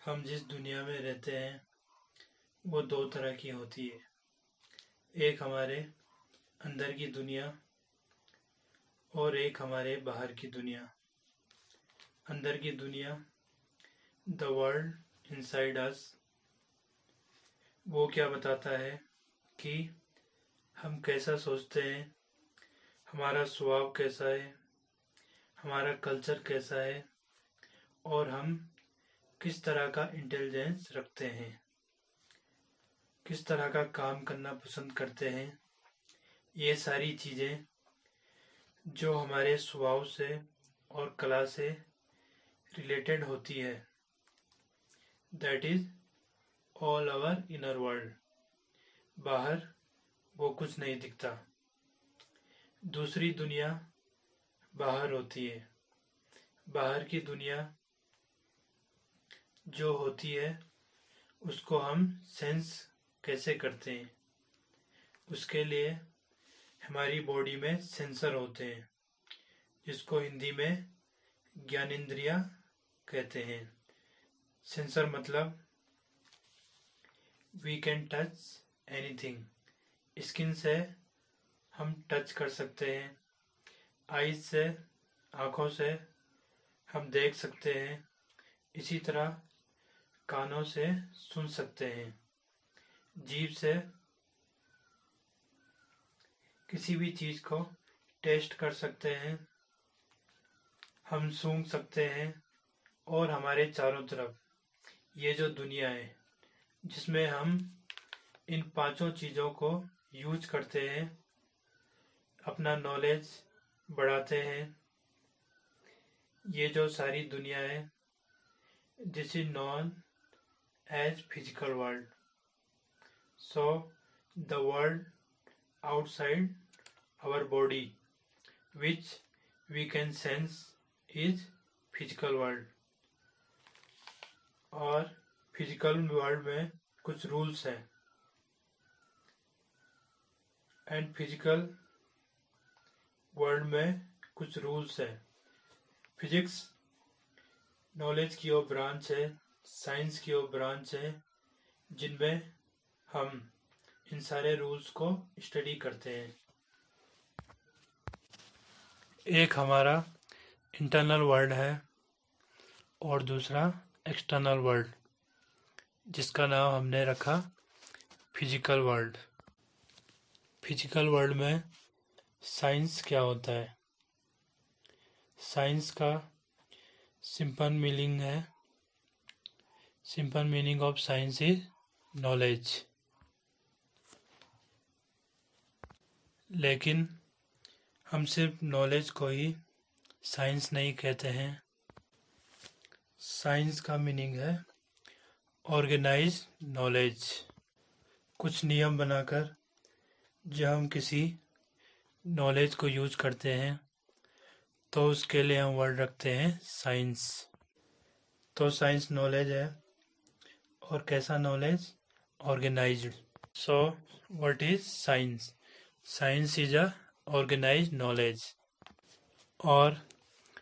हम जिस दुनिया में रहते हैं वो दो तरह की होती है। एक हमारे अंदर की दुनिया और एक हमारे बाहर की दुनिया। अंदर की दुनिया, द वर्ल्ड इनसाइड अस, वो क्या बताता है कि हम कैसा सोचते हैं, हमारा स्वभाव कैसा है, हमारा कल्चर कैसा है और हम किस तरह का इंटेलिजेंस रखते हैं, किस तरह का काम करना पसंद करते हैं। ये सारी चीज़ें जो हमारे स्वभाव से और कला से रिलेटेड होती है, that is all our inner world. बाहर वो कुछ नहीं दिखता। दूसरी दुनिया बाहर होती है। बाहर की दुनिया जो होती है उसको हम सेंस कैसे करते हैं, उसके लिए हमारी बॉडी में सेंसर होते हैं, जिसको हिंदी में ज्ञानेंद्रियां कहते हैं। सेंसर मतलब we can touch anything. Skin से हम टच कर सकते हैं, आईज से, आँखों से हम देख सकते हैं, इसी तरह कानों से सुन सकते हैं, जीभ से किसी भी चीज़ को टेस्ट कर सकते हैं, हम सूंघ सकते हैं। और हमारे चारों तरफ ये जो दुनिया है जिसमें हम इन पांचों चीज़ों को यूज करते हैं, अपना नॉलेज बढ़ाते हैं, ये जो सारी दुनिया है, this is known as physical world. So the world outside our body which we can sense is physical world। और फिजिकल वर्ल्ड में कुछ रूल्स हैं एंड फिजिकल वर्ल्ड में कुछ रूल्स हैं। फिजिक्स नॉलेज की वो ब्रांच है, साइंस की वो ब्रांच है जिनमें हम इन सारे रूल्स को स्टडी करते हैं। एक हमारा इंटरनल वर्ल्ड है और दूसरा एक्सटर्नल वर्ल्ड, जिसका नाम हमने रखा फिजिकल वर्ल्ड। फिजिकल वर्ल्ड में साइंस क्या होता है? साइंस का simple meaning of science is knowledge. लेकिन हम सिर्फ नॉलेज को ही साइंस नहीं कहते हैं। साइंस का मीनिंग है ऑर्गेनाइज नॉलेज। कुछ नियम बनाकर जब हम किसी नॉलेज को यूज करते हैं तो उसके लिए हम वर्ड रखते हैं साइंस। तो साइंस नॉलेज है, और कैसा knowledge? Organized. So what is science? Science is a organized knowledge, or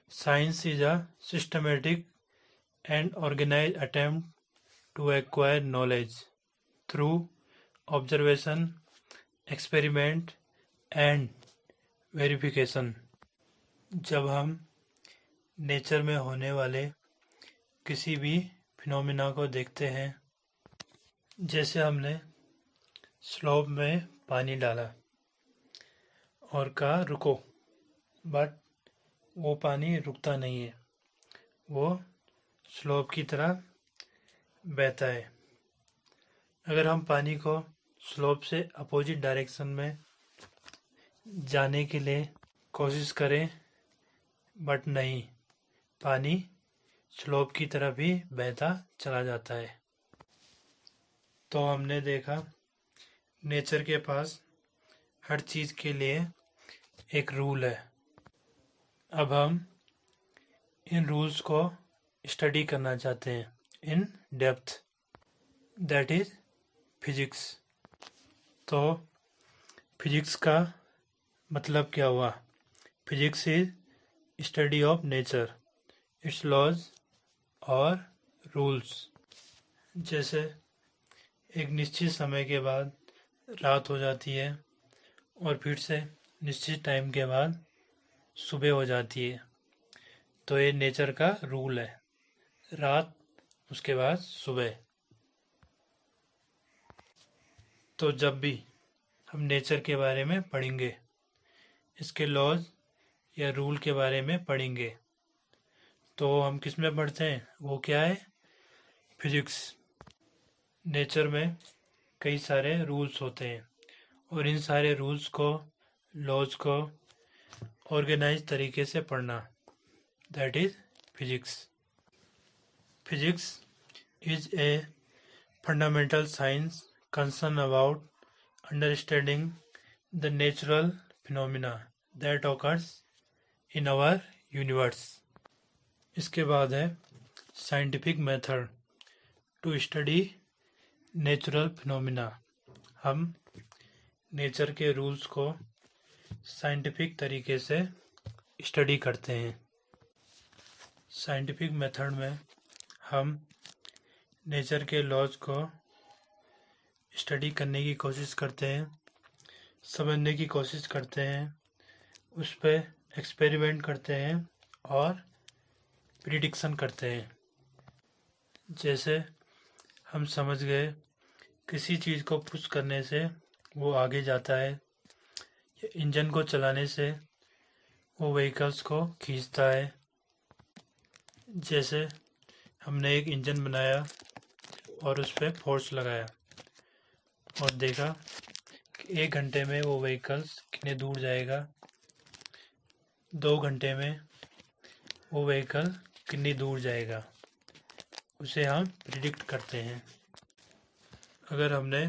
science is a systematic and organized attempt to acquire knowledge through observation, experiment and verification। जब हम nature में होने वाले किसी भी फिनोमिना को देखते हैं, जैसे हमने स्लोप में पानी डाला और कहा रुको, बट वो पानी रुकता नहीं है, वो स्लोप की तरह बहता है। अगर हम पानी को स्लोप से अपोजिट डायरेक्शन में जाने के लिए कोशिश करें, बट नहीं, पानी स्लोप की तरफ ही बहता चला जाता है। तो हमने देखा नेचर के पास हर चीज़ के लिए एक रूल है। अब हम इन रूल्स को स्टडी करना चाहते हैं in depth, that is physics. तो फिजिक्स का मतलब क्या हुआ? Physics is study of nature, its laws और रूल्स। जैसे एक निश्चित समय के बाद रात हो जाती है और फिर से निश्चित टाइम के बाद सुबह हो जाती है। तो ये नेचर का रूल है, रात उसके बाद सुबह। तो जब भी हम नेचर के बारे में पढ़ेंगे, इसके लॉज या रूल के बारे में पढ़ेंगे, तो हम किस में पढ़ते हैं? वो क्या है? फिजिक्स। नेचर में कई सारे रूल्स होते हैं और इन सारे रूल्स को, लॉज को ऑर्गेनाइज तरीके से पढ़ना, that is physics. Physics is a fundamental science concerned about understanding the natural phenomena that occurs in our universe. इसके बाद है scientific method to study natural phenomena. हम नेचर के रूल्स को साइंटिफिक तरीके से स्टडी करते हैं। साइंटिफिक मेथड में हम नेचर के लॉज को स्टडी करने की कोशिश करते हैं, समझने की कोशिश करते हैं, उस पर एक्सपेरिमेंट करते हैं और प्रिडिक्शन करते हैं। जैसे हम समझ गए किसी चीज़ को पुश करने से वो आगे जाता है, या इंजन को चलाने से वो व्हीकल्स को खींचता है। जैसे हमने एक इंजन बनाया और उस पर फोर्स लगाया और देखा कि 1 घंटे में वो व्हीकल्स कितने दूर जाएगा, 2 घंटे में वो व्हीकल कितनी दूर जाएगा, उसे हम प्रिडिक्ट करते हैं। अगर हमने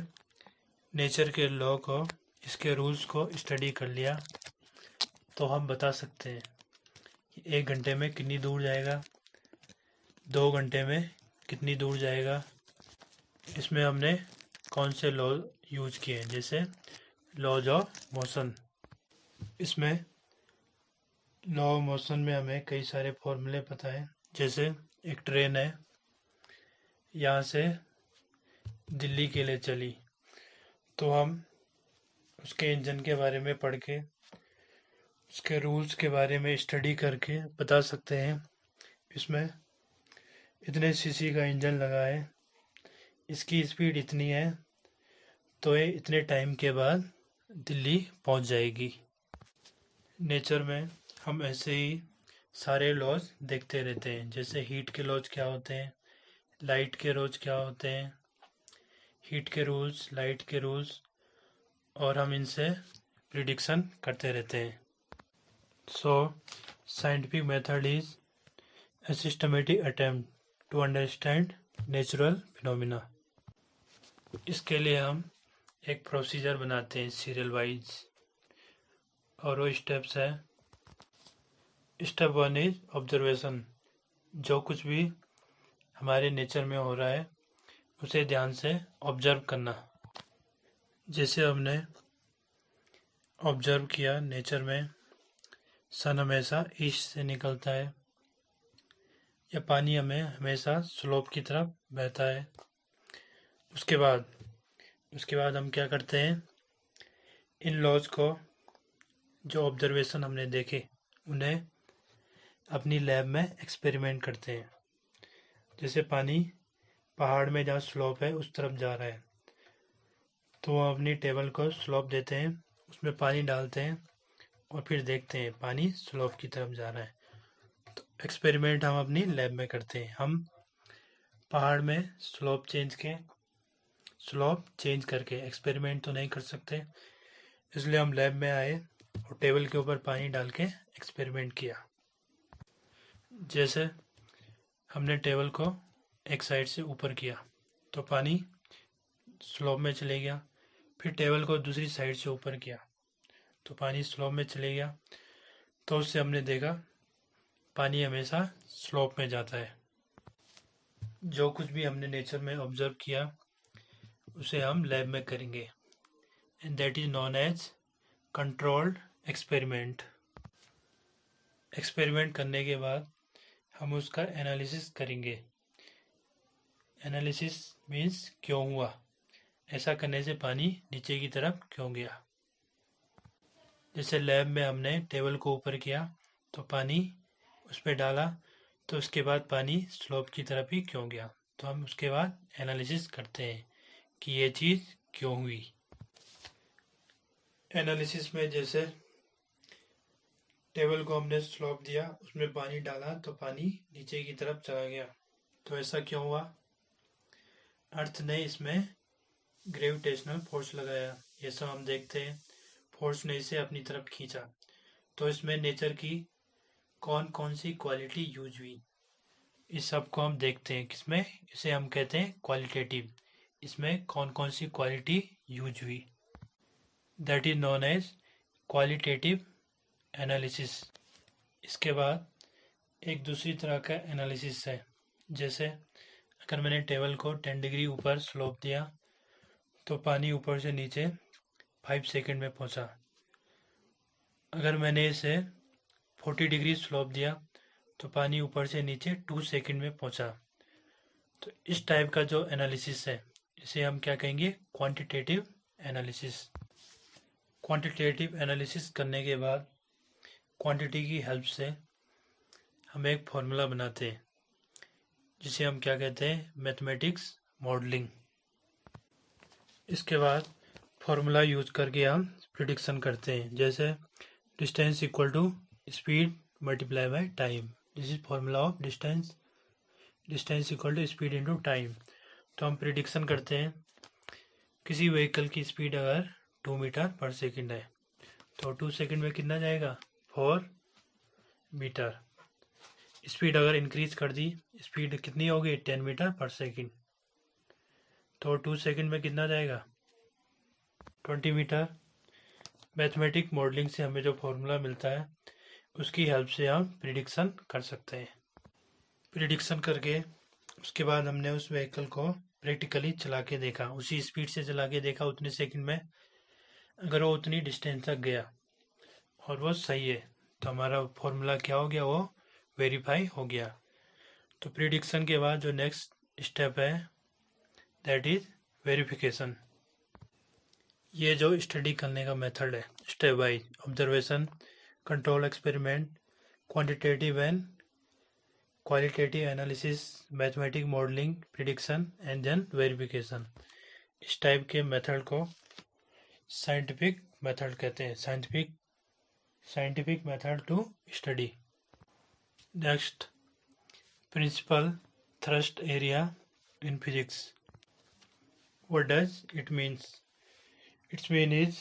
नेचर के लॉ को, इसके रूल्स को स्टडी कर लिया, तो हम बता सकते हैं कि 1 घंटे में कितनी दूर जाएगा, 2 घंटे में कितनी दूर जाएगा। इसमें हमने कौन से लॉ यूज किए हैं? जैसे लॉज ऑफ मोशन। इसमें लॉ ऑफ मोशन में हमें कई सारे फॉर्मूले पता है। जैसे एक ट्रेन है, यहाँ से दिल्ली के लिए चली, तो हम उसके इंजन के बारे में पढ़ के, उसके रूल्स के बारे में स्टडी करके बता सकते हैं इसमें इतने सीसी का इंजन लगा है, इसकी स्पीड इतनी है, तो ये इतने टाइम के बाद दिल्ली पहुंच जाएगी। नेचर में हम ऐसे ही सारे लॉज देखते रहते हैं। जैसे हीट के लॉज क्या होते हैं, लाइट के लॉज क्या होते हैं, हीट के रूल्स, लाइट के रूल्स, और हम इनसे प्रिडिक्शन करते रहते हैं। सो scientific method is a systematic attempt to understand natural phenomena. इसके लिए हम एक प्रोसीजर बनाते हैं सीरियल वाइज, और वो स्टेप्स है। Step 1 is observation. जो कुछ भी हमारे नेचर में हो रहा है उसे ध्यान से ऑब्जर्व करना। जैसे हमने ऑब्जर्व किया, नेचर में सन हमेशा ईस्ट से निकलता है, या पानी हमें हमेशा स्लोप की तरफ बहता है। उसके बाद हम क्या करते हैं? इन लॉज को, जो ऑब्जर्वेशन हमने देखे, उन्हें अपनी लैब में एक्सपेरिमेंट करते हैं। जैसे पानी पहाड़ में जहाँ स्लोप है उस तरफ जा रहा है, तो हम अपनी टेबल को स्लोप देते हैं, उसमें पानी डालते हैं और फिर देखते हैं पानी स्लोप की तरफ जा रहा है। तो एक्सपेरिमेंट हम अपनी लैब में करते हैं। हम पहाड़ में स्लोप चेंज करके एक्सपेरिमेंट तो नहीं कर सकते, इसलिए हम लैब में आए और टेबल के ऊपर पानी डाल के एक्सपेरिमेंट किया। जैसे हमने टेबल को एक साइड से ऊपर किया तो पानी स्लोप में चले गया, फिर टेबल को दूसरी साइड से ऊपर किया तो पानी स्लोप में चले गया। तो उससे हमने देखा पानी हमेशा स्लोप में जाता है। जो कुछ भी हमने नेचर में ऑब्जर्व किया उसे हम लैब में करेंगे, and that is known as controlled experiment. Experiment करने के बाद हम उसका एनालिसिस करेंगे। एनालिसिस मीन्स क्यों हुआ, ऐसा करने से पानी नीचे की तरफ क्यों गया। जैसे लैब में हमने टेबल को ऊपर किया तो पानी उस पर डाला, तो उसके बाद पानी स्लोप की तरफ ही क्यों गया, तो हम उसके बाद एनालिसिस करते हैं कि ये चीज़ क्यों हुई। एनालिसिस में जैसे टेबल को हमने स्लोप दिया, उसमें पानी डाला तो पानी नीचे की तरफ चला गया, तो ऐसा क्यों हुआ। अर्थ ने इसमें ग्रेविटेशनल फोर्स लगाया, ये सब हम देखते हैं। फोर्स ने इसे अपनी तरफ खींचा, तो इसमें नेचर की कौन कौन सी क्वालिटी यूज हुई, इस सब को हम देखते हैं। किसमें, इसे हम कहते हैं क्वालिटेटिव। इसमें कौन कौन सी क्वालिटी यूज हुई, that is known as qualitative analysis. इसके बाद एक दूसरी तरह का एनालिसिस है। जैसे अगर मैंने टेबल को 10 डिग्री ऊपर स्लोप दिया तो पानी ऊपर से नीचे 5 सेकंड में पहुंचा। अगर मैंने इसे 40 डिग्री स्लोप दिया तो पानी ऊपर से नीचे 2 सेकंड में पहुंचा। तो इस टाइप का जो एनालिसिस है इसे हम क्या कहेंगे, क्वांटिटेटिव एनालिसिस। क्वांटिटेटिव एनालिसिस करने के बाद क्वांटिटी की हेल्प से हम एक फॉर्मूला बनाते हैं जिसे हम क्या कहते हैं, मैथमेटिक्स मॉडलिंग। इसके बाद फॉर्मूला यूज करके हम प्रिडिक्शन करते हैं। जैसे distance equal to speed multiply by time, this is formula of distance. Distance equal to speed into time. तो हम प्रिडिक्शन करते हैं किसी व्हीकल की स्पीड अगर 2 मीटर पर सेकंड है तो 2 सेकंड में कितना जाएगा, 4 मीटर। स्पीड अगर इंक्रीज कर दी, स्पीड कितनी होगी, 10 मीटर पर सेकंड, तो 2 सेकंड में कितना जाएगा, 20 मीटर। मैथमेटिक मॉडलिंग से हमें जो फॉर्मूला मिलता है उसकी हेल्प से हम प्रिडिक्शन कर सकते हैं। प्रिडिक्शन करके उसके बाद हमने उस व्हीकल को प्रैक्टिकली चला के देखा, उसी स्पीड से चला के देखा उतने सेकंड में। अगर वो उतनी डिस्टेंस तक गया और वो सही है तो हमारा फॉर्मूला क्या हो गया, वो वेरीफाई हो गया। तो प्रिडिक्शन के बाद जो नेक्स्ट स्टेप है दैट इज वेरिफिकेशन। ये जो स्टडी करने का मेथड है, step wise observation, control experiment, quantitative and qualitative analysis, mathematic modelling, prediction and then verification. इस टाइप के मेथड को साइंटिफिक मेथड कहते हैं, scientific method to study. Next, principle thrust area in physics. What does it means? Its mean is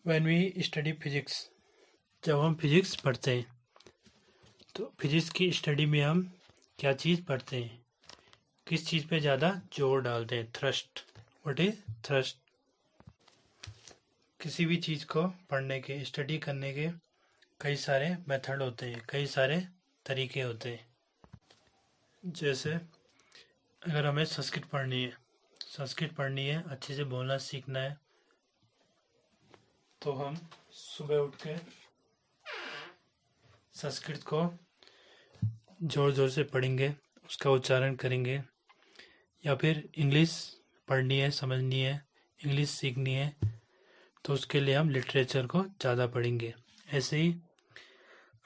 when we study physics, जब हम physics पढ़ते हैं तो फिजिक्स की स्टडी में हम क्या चीज़ पढ़ते हैं, किस चीज़ पे ज़्यादा जोर डालते हैं, थ्रस्ट। What is thrust? किसी भी चीज़ को पढ़ने के, स्टडी करने के कई सारे मेथड होते हैं, कई सारे तरीके होते हैं। जैसे अगर हमें संस्कृत पढ़नी है, अच्छे से बोलना सीखना है, तो हम सुबह उठ के संस्कृत को जोर जोर से पढ़ेंगे, उसका उच्चारण करेंगे। या फिर इंग्लिश पढ़नी है, समझनी है, इंग्लिश सीखनी है, तो उसके लिए हम लिटरेचर को ज़्यादा पढ़ेंगे। ऐसे ही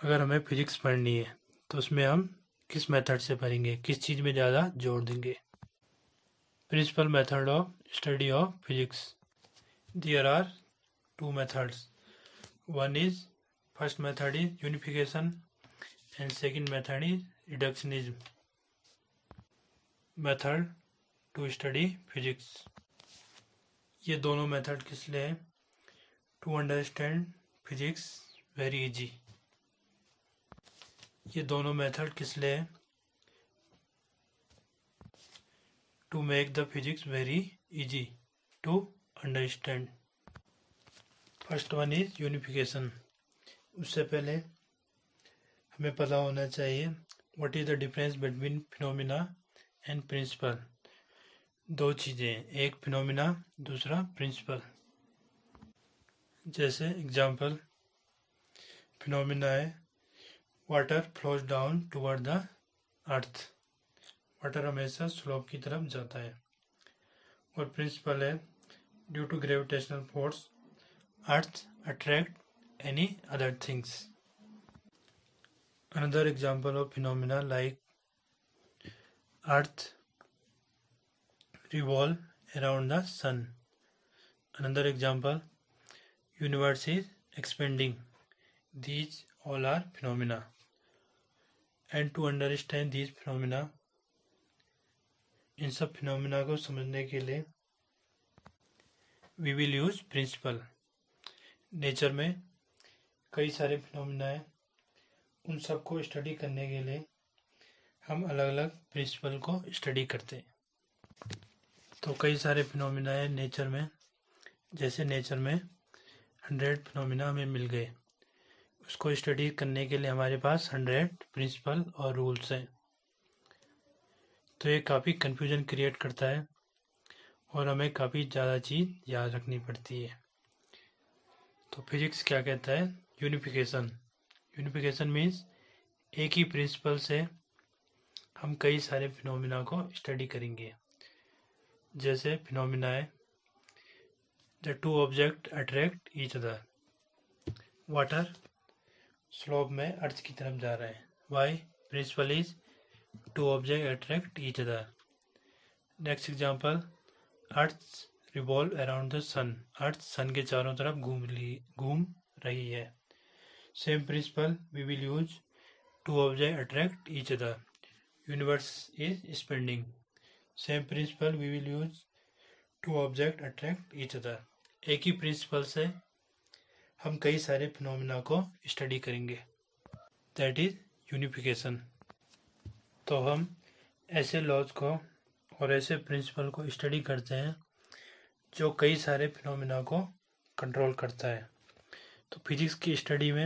अगर हमें फिजिक्स पढ़नी है तो उसमें हम किस मेथड से पढ़ेंगे, किस चीज़ में ज़्यादा जोर देंगे। Principle method of study of physics. There are 2 methods. One is, first method is unification and second method is reductionism method to study physics. ये दोनों मेथड किस लिए है? To understand physics very easy. ये दोनों मेथड किस लिए है? To make the physics very easy to understand. First one is unification. उससे पहले हमें पता होना चाहिए what is the difference between phenomena and principle. दो चीज़ें, एक फिनोमिना, दूसरा प्रिंसिपल। जैसे एग्जाम्पल, फिनोमिना है water flows down toward the earth, water हमेशा स्लोप की तरफ जाता है। और प्रिंसिपल है due to gravitational force earth attract any other things. Another example of phenomena like Earth revolve around the sun. Another example, universe is expanding. These all are phenomena. And to understand these phenomena, इन सब phenomena को समझने के लिए we will use principle. Nature में कई सारे phenomena हैं, उन सब को स्टडी करने के लिए हम अलग अलग प्रिंसिपल को स्टडी करते हैं। तो कई सारे फिनोमिना है नेचर में, जैसे नेचर में 100 फिनोमिना हमें मिल गए, उसको स्टडी करने के लिए हमारे पास 100 प्रिंसिपल और रूल्स हैं। तो ये काफ़ी कन्फ्यूजन क्रिएट करता है और हमें काफ़ी ज़्यादा चीज़ याद रखनी पड़ती है। तो फिजिक्स क्या कहता है? यूनिफिकेशन। यूनिफिकेशन मीन्स एक ही प्रिंसिपल से हम कई सारे फिनोमिना को स्टडी करेंगे। जैसे फिनोमिना है the two object attract each other. Water slope में अर्थ की तरफ जा रहा है। Why? Principle is two object attract each other. Next example, earth revolve around the sun. Earth sun के चारों तरफ घूम रही है। Same principle we will use two object attract each other. Universe is expanding. Same principle we will use two object attract each other. एक ही principal से हम कई सारे फिनोमिना को स्टडी करेंगे, दैट इज यूनिफिकेशन। तो हम ऐसे लॉज को और ऐसे प्रिंसिपल को स्टडी करते हैं जो कई सारे फिनोमिना को कंट्रोल करता है। तो फिजिक्स की स्टडी में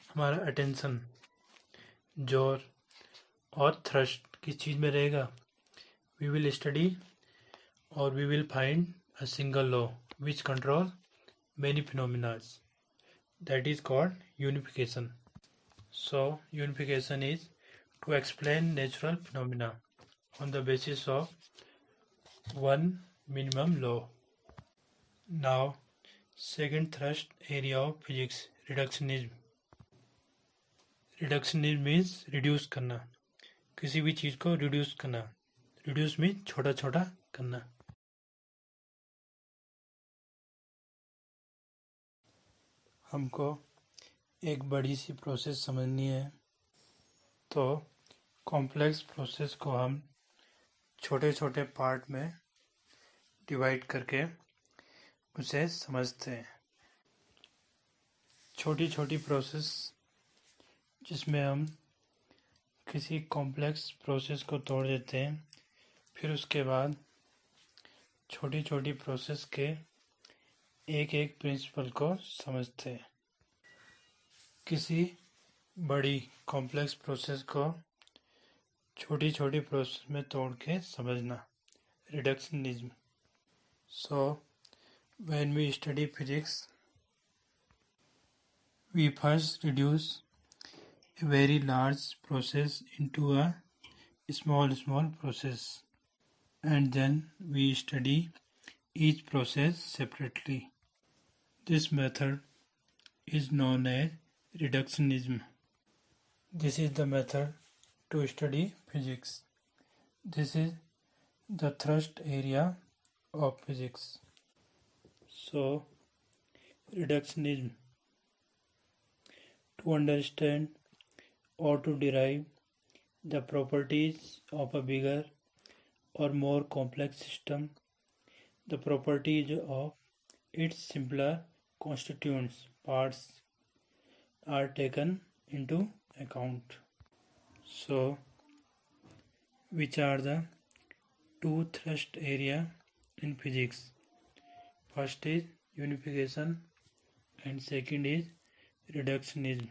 हमारा अटेंशन, जोर और थ्रस्ट किस चीज़ में रहेगा? वी विल स्टडी और we will find a single law which control many phenomena. That is called unification. So unification is to explain natural phenomena on the basis of one minimum law. Now, second thrust area of physics, reductionism. Reductionism means reduce करना, किसी भी चीज़ को reduce करना। Reduce means छोटा छोटा करना। हमको एक बड़ी सी प्रोसेस समझनी है, तो कॉम्प्लेक्स प्रोसेस को हम छोटे छोटे पार्ट में डिवाइड करके उसे समझते हैं। छोटी छोटी प्रोसेस जिसमें हम किसी कॉम्प्लेक्स प्रोसेस को तोड़ देते हैं, फिर उसके बाद छोटी छोटी प्रोसेस के एक एक प्रिंसिपल को समझते हैं। किसी बड़ी कॉम्प्लेक्स प्रोसेस को छोटी छोटी प्रोसेस में तोड़ के समझना, reductionism. So when we study physics, we first reduce a very large process into a small process, and then we study each process separately. This method is known as reductionism. This is the method to study physics. This is the thrust area of physics. So, reductionism. To understand or to derive the properties of a bigger or more complex system, the properties of its simpler constituents parts are taken into account. So, which are the two thrust area in physics? First is unification and second is reductionism.